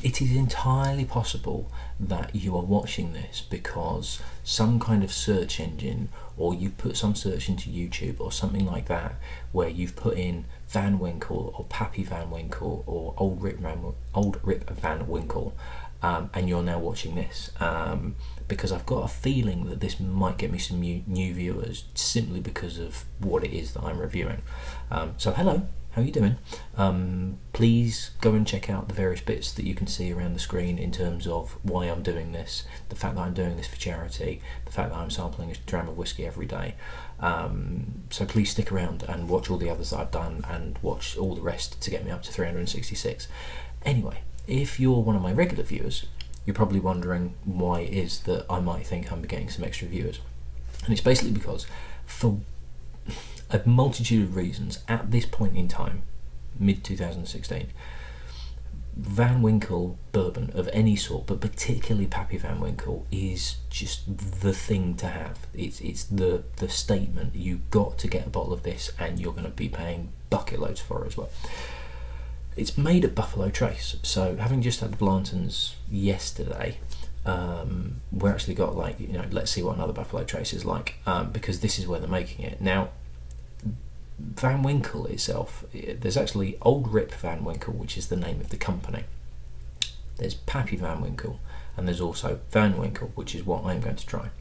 It is entirely possible that you are watching this because some kind of search engine, or you put some search into YouTube or something like that, where you've put in Van Winkle or Pappy Van Winkle or old Rip Van Winkle, and you're now watching this. Because I've got a feeling that this might get me some new viewers simply because of what it is that I'm reviewing. So hello. How are you doing? Please go and check out the various bits that you can see around the screen in terms of why I'm doing this, the fact that I'm doing this for charity, the fact that I'm sampling a dram of whiskey every day. So please stick around and watch all the others that I've done and watch all the rest to get me up to 366. Anyway, if you're one of my regular viewers, you're probably wondering why it is that I might think I'm getting some extra viewers. And it's basically because for a multitude of reasons, at this point in time, mid-2016, Van Winkle bourbon of any sort, but particularly Pappy Van Winkle, is just the thing to have. It's the statement. You've got to get a bottle of this, and you're going to be paying bucket loads for it as well. It's made at Buffalo Trace, so having just had the Blantons yesterday, we actually got, like, you know, let's see what another Buffalo Trace is like, because this is where they're making it. Now, Van Winkle itself, there's actually Old Rip Van Winkle, which is the name of the company. There's Pappy Van Winkle, and there's also Van Winkle, which is what I'm going to try.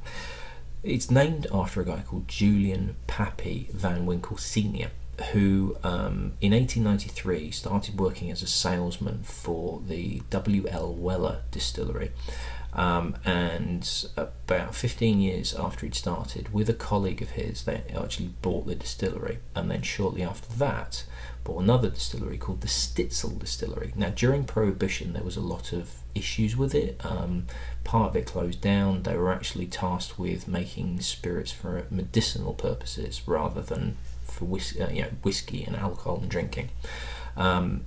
It's named after a guy called Julian Pappy Van Winkle Sr., who in 1893 started working as a salesman for the W.L. Weller distillery. And about 15 years after he'd started, with a colleague of his, they actually bought the distillery, and then shortly after that bought another distillery called the Stitzel Distillery. Now, during Prohibition there was a lot of issues with it. Part of it closed down. They were actually tasked with making spirits for medicinal purposes rather than for whiskey and alcohol and drinking. And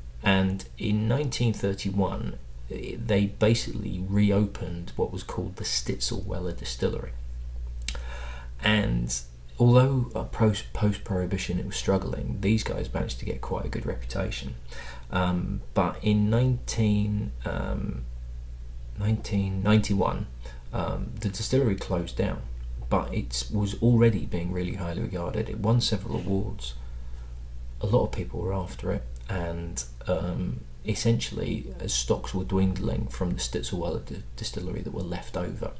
in 1931 they basically reopened what was called the Stitzel Weller Distillery. And although post-Prohibition it was struggling, these guys managed to get quite a good reputation. But in 1991, the distillery closed down, but it was already being really highly regarded. It won several awards. A lot of people were after it, and essentially, as stocks were dwindling from the Stitzel Weller distillery that were left over,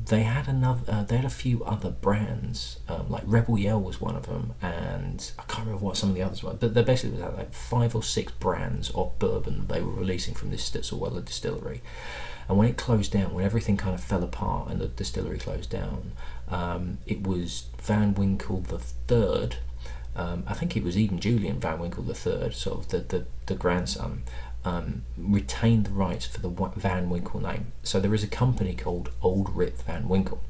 they had a few other brands, like Rebel Yell was one of them, and I can't remember what some of the others were, but they basically had like 5 or 6 brands of bourbon they were releasing from this Stitzel Weller distillery. And when it closed down, when everything kind of fell apart and the distillery closed down, it was Van Winkle the Third. I think it was even Julian Van Winkle III, sort of the grandson, retained the rights for the Van Winkle name. So there is a company called Old Rip Van Winkle,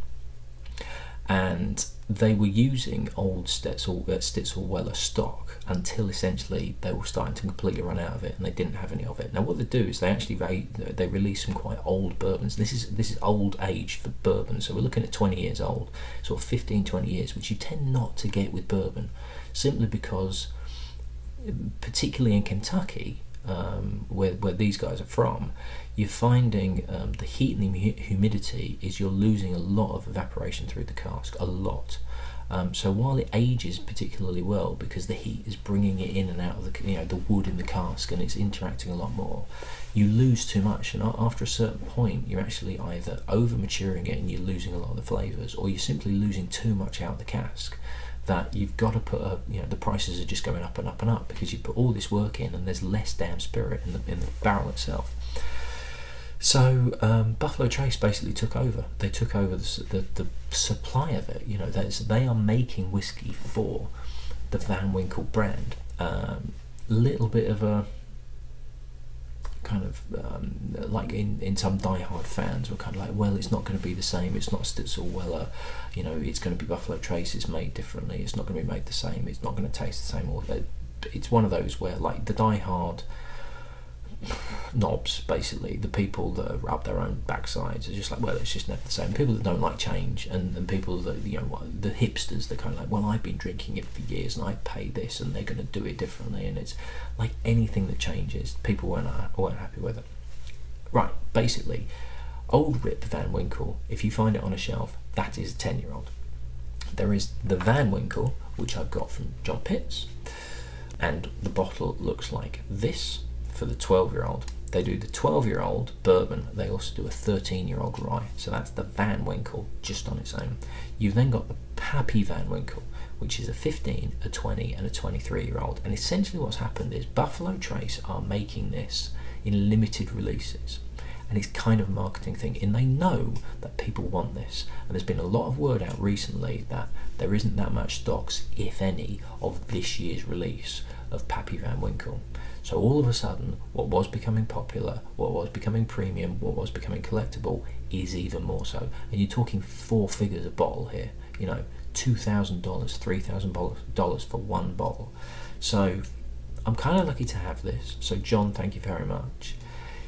and they were using old Stitzel Weller stock until essentially they were starting to completely run out of it, and they didn't have any of it. Now what they do is they actually they release some quite old bourbons. This is old age for bourbon, so we're looking at 20 years old, sort of 15-20 years, which you tend not to get with bourbon, simply because, particularly in Kentucky, where these guys are from, you're finding the heat and the humidity is you're losing a lot of evaporation through the cask, a lot. So while it ages particularly well because the heat is bringing it in and out of the wood in the cask and it's interacting a lot more, you lose too much, and after a certain point you're actually either over maturing it and you're losing a lot of the flavours, or you're simply losing too much out of the cask, that you've got to put the prices are just going up and up and up because you put all this work in and there's less damn spirit in the barrel itself. So Buffalo Trace basically took over. They took over the supply of it. They are making whiskey for the Van Winkle brand. Little bit of a kind of like in some die-hard fans were kind of like, well, it's not going to be the same, it's not Stitzel Weller, it's going to be Buffalo Trace, it's made differently, it's not going to be made the same, it's not going to taste the same. Or it's one of those where, like, the die-hard knobs, basically, the people that are up their own backsides are just like, well, it's just never the same. People that don't like change, and people that, you know, the hipsters, they're kind of like, well, I've been drinking it for years and I pay this and they're going to do it differently, and it's like anything that changes, people weren't happy with it. Right, basically, old Rip Van Winkle, if you find it on a shelf, that is a 10-year-old. There is the Van Winkle, which I've got from John Pitts, and the bottle looks like this for the 12-year-old. They do the 12-year-old bourbon, they also do a 13-year-old rye, so that's the Van Winkle just on its own. You've then got the Pappy Van Winkle, which is a 15, a 20 and a 23-year-old, and essentially what's happened is Buffalo Trace are making this in limited releases, and it's kind of a marketing thing, and they know that people want this, and there's been a lot of word out recently that there isn't that much stocks, if any, of this year's release of Pappy Van Winkle. So all of a sudden, what was becoming popular, what was becoming premium, what was becoming collectible is even more so. And you're talking 4 figures a bottle here, you know, $2,000, $3,000 for one bottle. So I'm kind of lucky to have this. So John, thank you very much.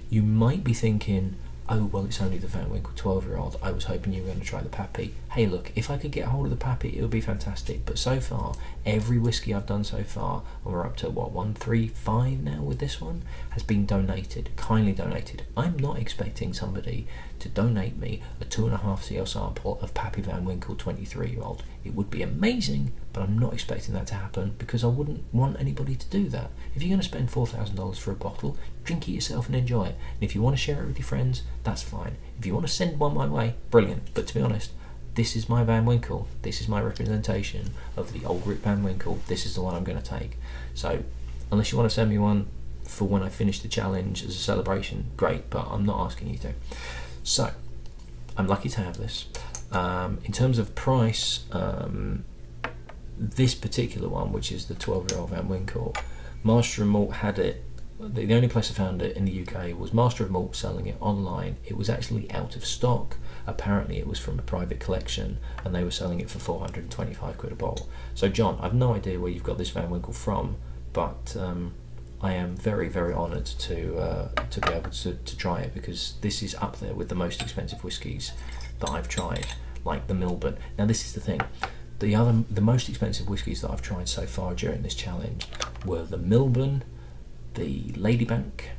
You might be thinking, oh, well, it's only the Van Winkle 12-year-old. I was hoping you were going to try the Pappy. Hey, look, if I could get hold of the Pappy, it would be fantastic. But so far, every whiskey I've done so far, and we're up to, what, 135 now with this one, has been donated, kindly donated. I'm not expecting somebody to donate me a 2.5 cl sample of Pappy Van Winkle 23-year-old. It would be amazing, but I'm not expecting that to happen because I wouldn't want anybody to do that. If you're going to spend $4,000 for a bottle, drink it yourself and enjoy it. And if you want to share it with your friends, that's fine. If you want to send one my way, brilliant. But to be honest, this is my Van Winkle. This is my representation of the old Rip Van Winkle. This is the one I'm going to take. So unless you want to send me one for when I finish the challenge as a celebration, great, but I'm not asking you to. So I'm lucky to have this. In terms of price, this particular one, which is the 12-year-old Van Winkle, Master of Malt had it. The only place I found it in the UK was Master of Malt selling it online. It was actually out of stock. Apparently it was from a private collection and they were selling it for 425 quid a bottle. So John, I've no idea where you've got this Van Winkle from, but I am very, very honoured to be able to try it, because this is up there with the most expensive whiskies that I've tried, like the Milburn. Now this is the thing, the most expensive whiskies that I've tried so far during this challenge were the Milburn, the Ladybank.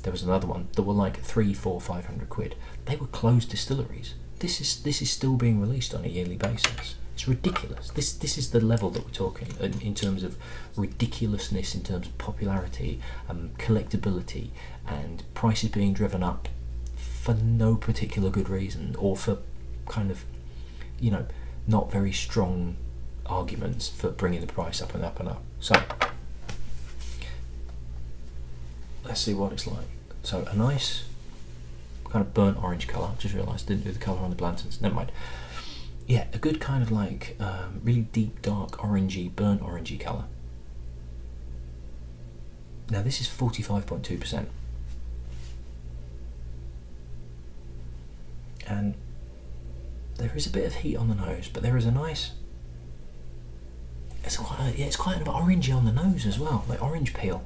There was another one that were like 300, 400, 500 quid. They were closed distilleries. This is still being released on a yearly basis. It's ridiculous. This is the level that we're talking in terms of ridiculousness, in terms of popularity, collectability, and prices being driven up for no particular good reason, or for kind of, you know, not very strong arguments for bringing the price up and up and up. So let's see what it's like. So a nice kind of burnt orange colour. Just realised I didn't do the colour on the Blantons. Never mind. Yeah, a good kind of like really deep, dark, orangey, burnt orangey colour. Now this is 45.2%. And there is a bit of heat on the nose, but there is a nice, it's quite an orangey on the nose as well, like orange peel.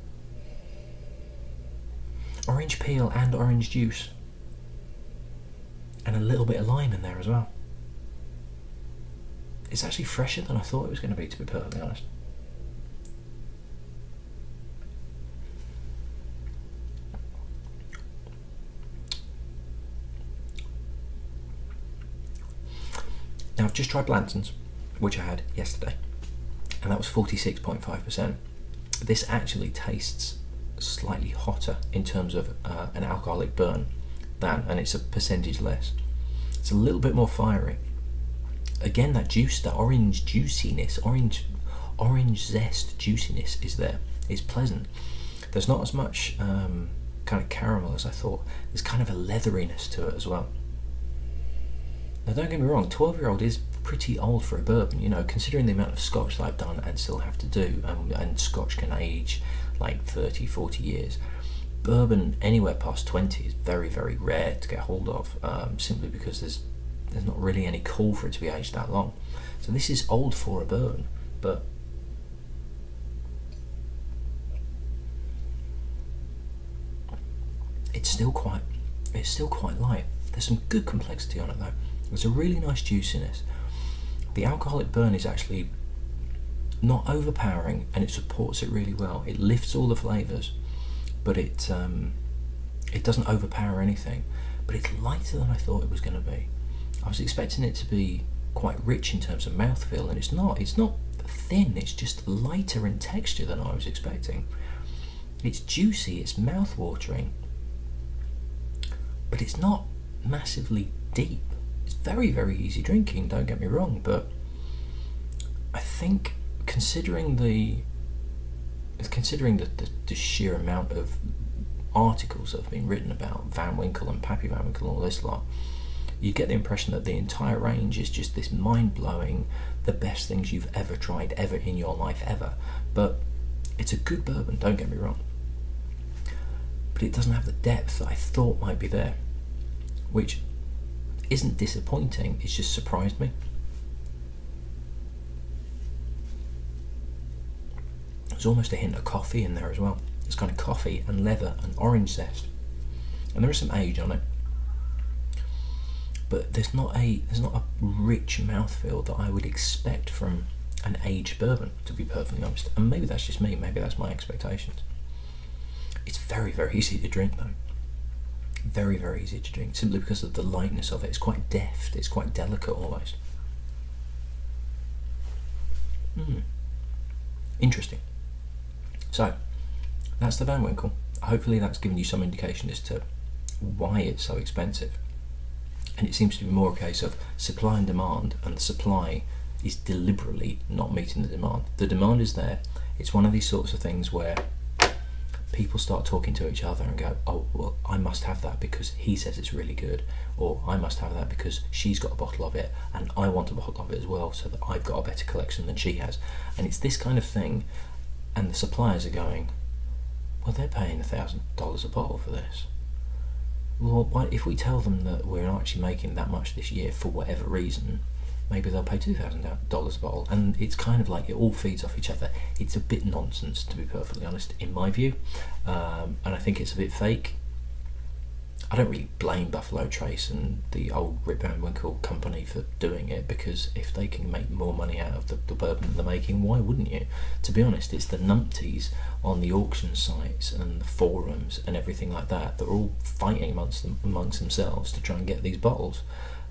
Orange peel and orange juice. And a little bit of lime in there as well. It's actually fresher than I thought it was going to be perfectly honest. Now I've just tried Blantons, which I had yesterday, and that was 46.5%. This actually tastes slightly hotter in terms of an alcoholic burn than, and it's a percentage less. It's a little bit more fiery. Again, that juice, that orange juiciness, orange zest juiciness is there. It's pleasant. There's not as much kind of caramel as I thought. There's kind of a leatheriness to it as well. Now don't get me wrong, 12-year-old is pretty old for a bourbon, you know, considering the amount of Scotch that I've done and still have to do, and Scotch can age like 30, 40 years. Bourbon anywhere past 20 is very, very rare to get hold of, simply because there's not really any call for it to be aged that long. So this is old for a bourbon, but it's still quite light. There's some good complexity on it though. There's a really nice juiciness. The alcoholic burn is actually not overpowering, and it supports it really well. It lifts all the flavours, but it doesn't overpower anything. But it's lighter than I thought it was going to be. I was expecting it to be quite rich in terms of mouthfeel, and it's not. It's not thin, it's just lighter in texture than I was expecting. It's juicy, it's mouth-watering, but it's not massively deep. It's very, very easy drinking, don't get me wrong, but I think considering the sheer amount of articles that have been written about Van Winkle and Pappy Van Winkle and all this lot, you get the impression that the entire range is just this mind-blowing, the best things you've ever tried ever in your life ever. But it's a good bourbon, don't get me wrong, but it doesn't have the depth that I thought might be there, which isn't disappointing, it's just surprised me. There's almost a hint of coffee in there as well. It's kind of coffee and leather and orange zest, and there is some age on it, but there's not a rich mouthfeel that I would expect from an aged bourbon, to be perfectly honest. And maybe that's just me, maybe that's my expectations. It's very, very easy to drink though. Very, very easy to drink, simply because of the lightness of it. It's quite deft, it's quite delicate almost. Interesting. So, that's the Van Winkle. Hopefully that's given you some indication as to why it's so expensive. And it seems to be more a case of supply and demand, and the supply is deliberately not meeting the demand. The demand is there. It's one of these sorts of things where people start talking to each other and go, oh, well, I must have that because he says it's really good, or I must have that because she's got a bottle of it and I want a bottle of it as well, so that I've got a better collection than she has. And it's this kind of thing, and the suppliers are going, well, they're paying $1,000 a bottle for this. Well, why, if we tell them that we're not actually making that much this year for whatever reason, maybe they'll pay $2,000 a bottle. And it's kind of like it all feeds off each other. It's a bit nonsense, to be perfectly honest, in my view, and I think it's a bit fake. I don't really blame Buffalo Trace and the old Rip Van Winkle company for doing it, because if they can make more money out of the bourbon they're making, why wouldn't you? To be honest, it's the numpties on the auction sites and the forums and everything like that. They're all fighting amongst themselves to try and get these bottles.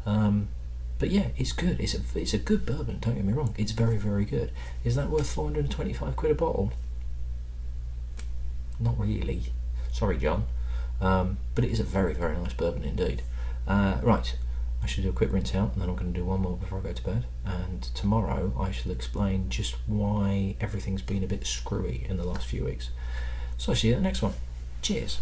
But yeah, it's good. It's a good bourbon, don't get me wrong. It's very, very good. Is that worth 425 quid a bottle? Not really. Sorry, John. But it is a very, very nice bourbon indeed. Right, I should do a quick rinse out, and then I'm going to do one more before I go to bed. And tomorrow I shall explain just why everything's been a bit screwy in the last few weeks. So I'll see you at the next one. Cheers.